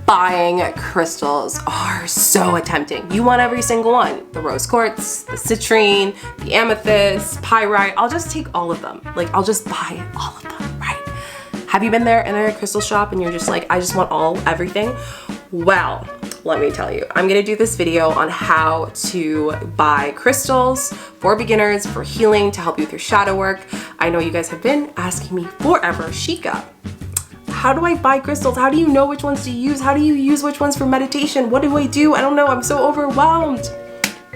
Buying crystals are so tempting. You want every single one. The rose quartz, the citrine, the amethyst, pyrite. I'll just take all of them. Like, I'll just buy all of them, right? Have you been there in a crystal shop and you're just like, I just want everything? Well, let me tell you, I'm gonna do this video on how to buy crystals for beginners, for healing, to help you with your shadow work. I know you guys have been asking me forever, Shika, how do I buy crystals? How do you know which ones to use? How do you use which ones for meditation? What do I do? I don't know, I'm so overwhelmed.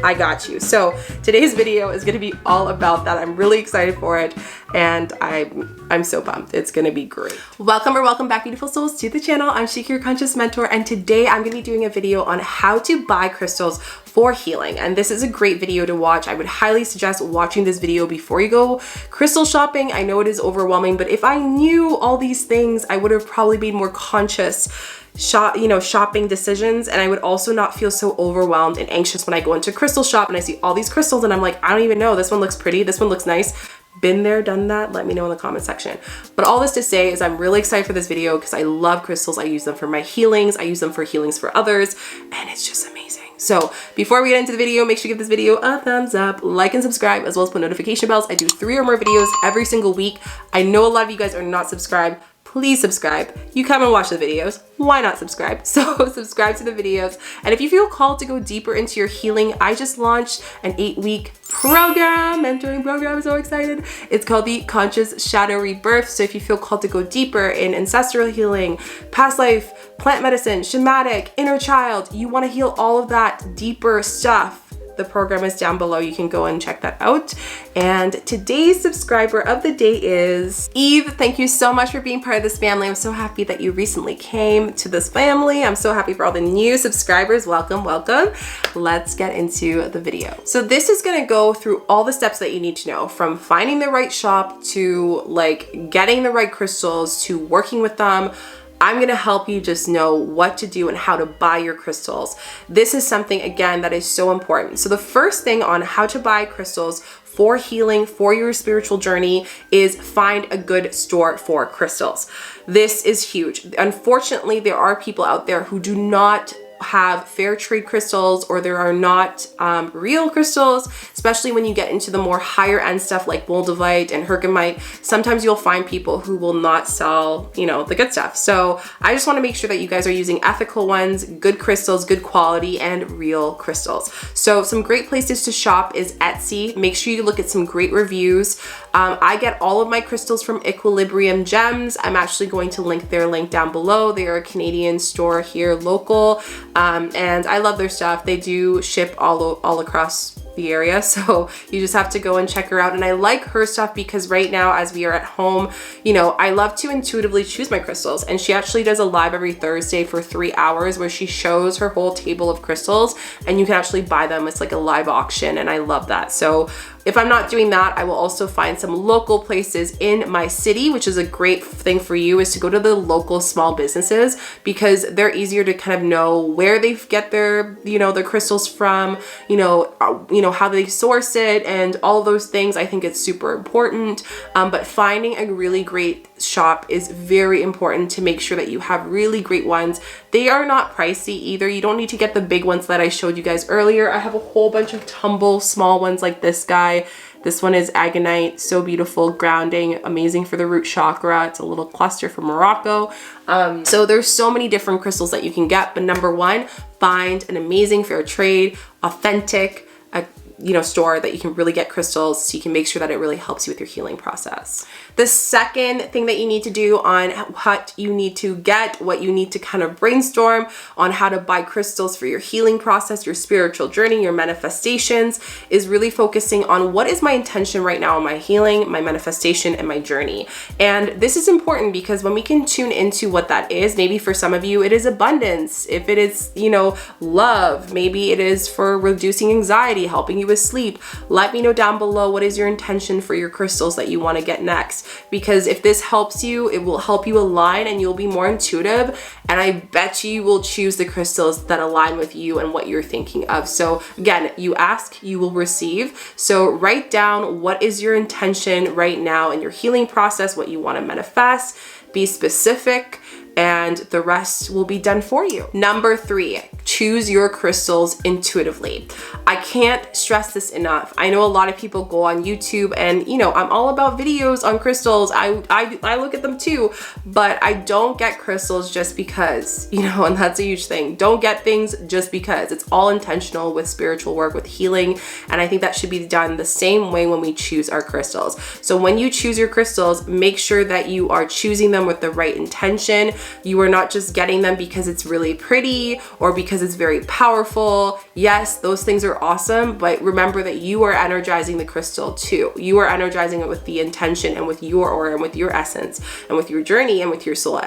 I got you. So today's video is gonna be all about that. I'm really excited for it and I'm so pumped. It's gonna be great. Welcome back, beautiful souls, to the channel. I'm Chica, your conscious mentor, and today I'm gonna be doing a video on how to buy crystals for healing. And this is a great video to watch. I would highly suggest watching this video before you go crystal shopping. I know it is overwhelming, but if I knew all these things, I would have probably made more conscious shopping decisions, and I would also not feel so overwhelmed and anxious when I go into a crystal shop and I see all these crystals and I'm like, I don't even know, this one looks pretty, this one looks nice. Been there, done that? Let me know in the comment section. But all this to say is I'm really excited for this video because I love crystals. I use them for my healings, I use them for healings for others, and it's just amazing. So before we get into the video, make sure you give this video a thumbs up, like and subscribe, as well as put notification bells. I do 3 or more videos every single week. I know a lot of you guys are not subscribed. Please subscribe. You come and watch the videos. Why not subscribe? So subscribe to the videos. And if you feel called to go deeper into your healing, I just launched an 8-week program, mentoring program. I'm so excited. It's called the Conscious Shadow Rebirth. So if you feel called to go deeper in ancestral healing, past life, plant medicine, shamanic, inner child, you want to heal all of that deeper stuff, the program is down below. You can go and check that out. And today's subscriber of the day is Eve. Thank you so much for being part of this family. I'm so happy that you recently came to this family. I'm so happy for all the new subscribers. Welcome, welcome. Let's get into the video. So this is gonna go through all the steps that you need to know, from finding the right shop to like getting the right crystals to working with them. I'm gonna help you just know what to do and how to buy your crystals. This is something, again, that is so important. So the first thing on how to buy crystals for healing, for your spiritual journey, is find a good store for crystals. This is huge. Unfortunately, there are people out there who do not have fair trade crystals, or there are not real crystals, especially when you get into the more higher end stuff like moldavite and herkimer. Sometimes you'll find people who will not sell, the good stuff. So I just want to make sure that you guys are using ethical ones, good crystals, good quality, and real crystals. So some great places to shop is Etsy. Make sure you look at some great reviews. I get all of my crystals from Equilibrium Gems. I'm actually going to link their link down below. They are a Canadian store here, local. And I love their stuff. They do ship all across the area, so you just have to go and check her out. And I like her stuff because right now, as we are at home, I love to intuitively choose my crystals, and she actually does a live every Thursday for 3 hours where she shows her whole table of crystals and you can actually buy them. It's like a live auction, and I love that. So if I'm not doing that, I will also find some local places in my city, which is a great thing for you, is to go to the local small businesses because they're easier to kind of know where they get their, their crystals from, how they source it and all those things. I think it's super important. But finding a really great shop is very important to make sure that you have really great ones. They are not pricey either. You don't need to get the big ones that I showed you guys earlier. I have a whole bunch of tumble small ones like this guy. This one is agonite, so beautiful, grounding, amazing for the root chakra. It's a little cluster from Morocco. So there's so many different crystals that you can get, but number one, find an amazing fair trade, authentic, store that you can really get crystals so you can make sure that it really helps you with your healing process. The second thing that you need to do on what you need to get, what you need to kind of brainstorm on how to buy crystals for your healing process, your spiritual journey, your manifestations, is really focusing on what is my intention right now in my healing, my manifestation, and my journey. And this is important because when we can tune into what that is, maybe for some of you, it is abundance. If it is, love, maybe it is for reducing anxiety, helping you with sleep. Let me know down below what is your intention for your crystals that you want to get next. Because if this helps you, it will help you align and you'll be more intuitive. And I bet you will choose the crystals that align with you and what you're thinking of. So again, you ask, you will receive. So write down what is your intention right now in your healing process, what you want to manifest. Be specific and the rest will be done for you. Number 3, choose your crystals intuitively. I can't stress this enough. I know a lot of people go on YouTube and, you know, I'm all about videos on crystals. I look at them too, but I don't get crystals just because, you know, and that's a huge thing. Don't get things just because. It's all intentional with spiritual work, with healing, and I think that should be done the same way when we choose our crystals. So when you choose your crystals, make sure that you are choosing them with the right intention. You are not just getting them because it's really pretty or because it's very powerful. Yes, those things are awesome, but remember that you are energizing the crystal too. You are energizing it with the intention and with your aura and with your essence and with your journey and with your soul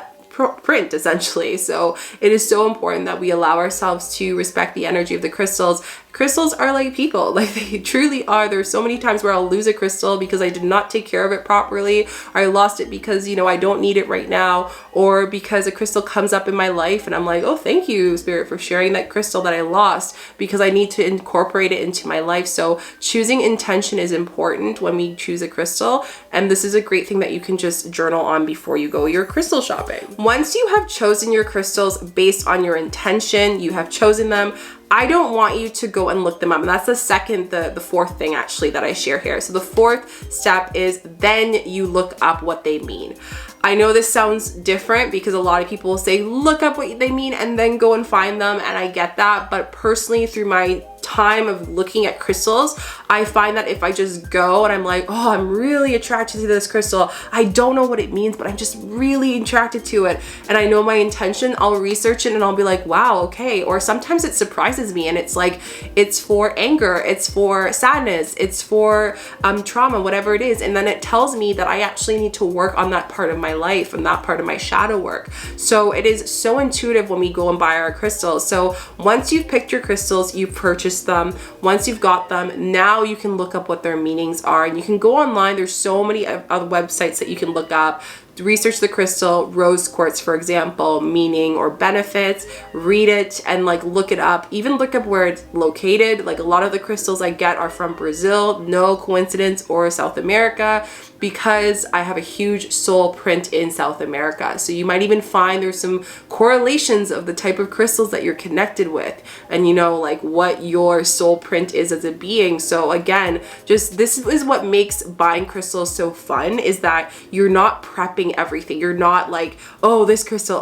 print, essentially. So it is so important that we allow ourselves to respect the energy of the crystals. Crystals are like people, like they truly are. There's so many times where I'll lose a crystal because I did not take care of it properly, or I lost it because, you know, I don't need it right now, or because a crystal comes up in my life and I'm like, oh, thank you, Spirit, for sharing that crystal that I lost, because I need to incorporate it into my life. So choosing intention is important when we choose a crystal, and this is a great thing that you can just journal on before you go your crystal shopping. Once you have chosen your crystals based on your intention, you have chosen them, I don't want you to go and look them up. And that's the fourth thing actually that I share here. So the fourth step is then you look up what they mean. I know this sounds different because a lot of people will say, look up what they mean and then go and find them. And I get that. But personally, through my time of looking at crystals, I find that if I just go and I'm like, oh, I'm really attracted to this crystal, I don't know what it means, but I'm just really attracted to it, and I know my intention, I'll research it and I'll be like, wow, okay. Or sometimes it surprises me and it's like, it's for anger, it's for sadness, it's for trauma, whatever it is, and then it tells me that I actually need to work on that part of my life and that part of my shadow work. So it is so intuitive when we go and buy our crystals. So once you've picked your crystals, you've purchased them. Once you've got them, now you can look up what their meanings are, and you can go online. There's so many other websites that you can look up. Research the crystal, rose quartz, for example, meaning or benefits, read it and like look it up. Even look up where it's located. Like a lot of the crystals I get are from Brazil, no coincidence, or South America, because I have a huge soul print in South America. So you might even find there's some correlations of the type of crystals that you're connected with, and you know, like what your soul print is as a being. So again, just this is what makes buying crystals so fun, is that you're not prepping everything. You're not like, oh, this crystal,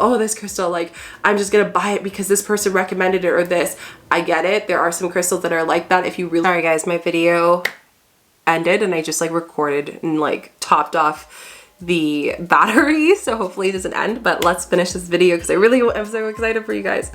like I'm just gonna buy it because this person recommended it or this. I get it. There are some crystals that are like that. If you really, sorry guys, my video ended and I just like recorded and like topped off the battery, so hopefully it doesn't end, but let's finish this video because I'm so excited for you guys.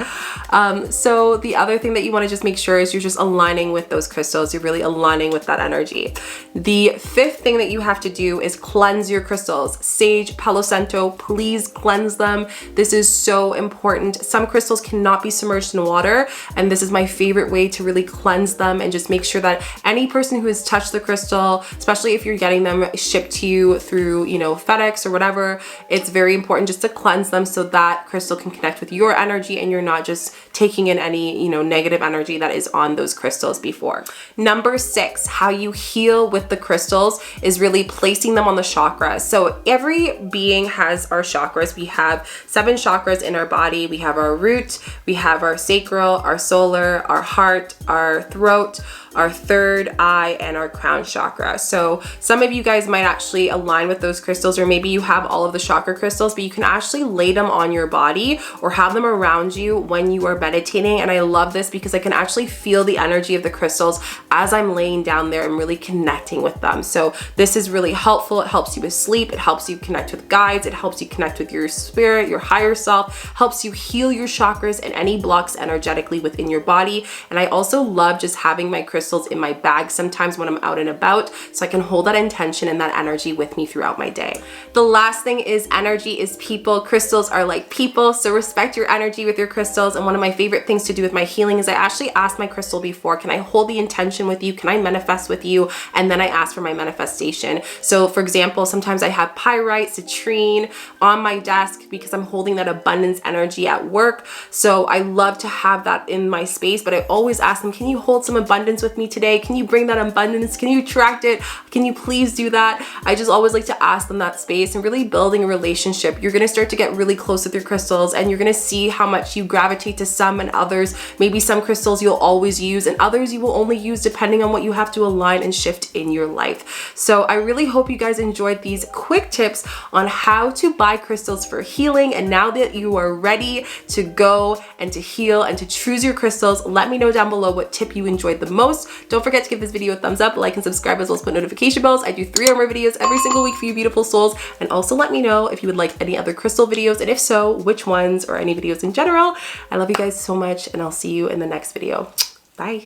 So the other thing that you want to just make sure is you're just aligning with those crystals. You're really aligning with that energy. The fifth thing that you have to do is cleanse your crystals. Sage, Palo Santo, please cleanse them. This is so important. Some crystals cannot be submerged in water, and this is my favorite way to really cleanse them and just make sure that any person who has touched the crystal, especially if you're getting them shipped to you through, you know, FedEx or whatever, it's very important just to cleanse them so that crystal can connect with your energy and you're not just taking in any, you know, negative energy that is on those crystals before. Number 6, how you heal with the crystals is really placing them on the chakras. So every being has our chakras. We have 7 chakras in our body. We have our root, we have our sacral, our solar, our heart, our throat, our third eye, and our crown chakra. So some of you guys might actually align with those crystals, or maybe you have all of the chakra crystals, but you can actually lay them on your body or have them around you when you are meditating. And I love this because I can actually feel the energy of the crystals as I'm laying down there and really connecting with them. So this is really helpful. It helps you with sleep. It helps you connect with guides. It helps you connect with your spirit, your higher self, helps you heal your chakras and any blocks energetically within your body. And I also love just having my crystals in my bag sometimes when I'm out and about, so I can hold that intention and that energy with me throughout my day. The last thing is energy is people. Crystals are like people, so respect your energy with your crystals. And one of my favorite things to do with my healing is I actually ask my crystal before, can I hold the intention with you? Can I manifest with you? And then I ask for my manifestation. So for example, sometimes I have pyrite, citrine on my desk because I'm holding that abundance energy at work. So I love to have that in my space, but I always ask them, can you hold some abundance with me today? Can you bring that abundance? Can you attract it? Can you please do that? I just always like to ask them in that space and really building a relationship, you're gonna start to get really close with your crystals, and you're gonna see how much you gravitate to some and others. Maybe some crystals you'll always use and others you will only use depending on what you have to align and shift in your life. So I really hope you guys enjoyed these quick tips on how to buy crystals for healing. And now that you are ready to go and to heal and to choose your crystals, let me know down below what tip you enjoyed the most. Don't forget to give this video a thumbs up, like and subscribe, as well as put notification bells. I do 3 or more videos every single week for you beautiful souls. And also let me know if you would like any other crystal videos, and if so, which ones, or any videos in general. I love you guys so much, and I'll see you in the next video. Bye.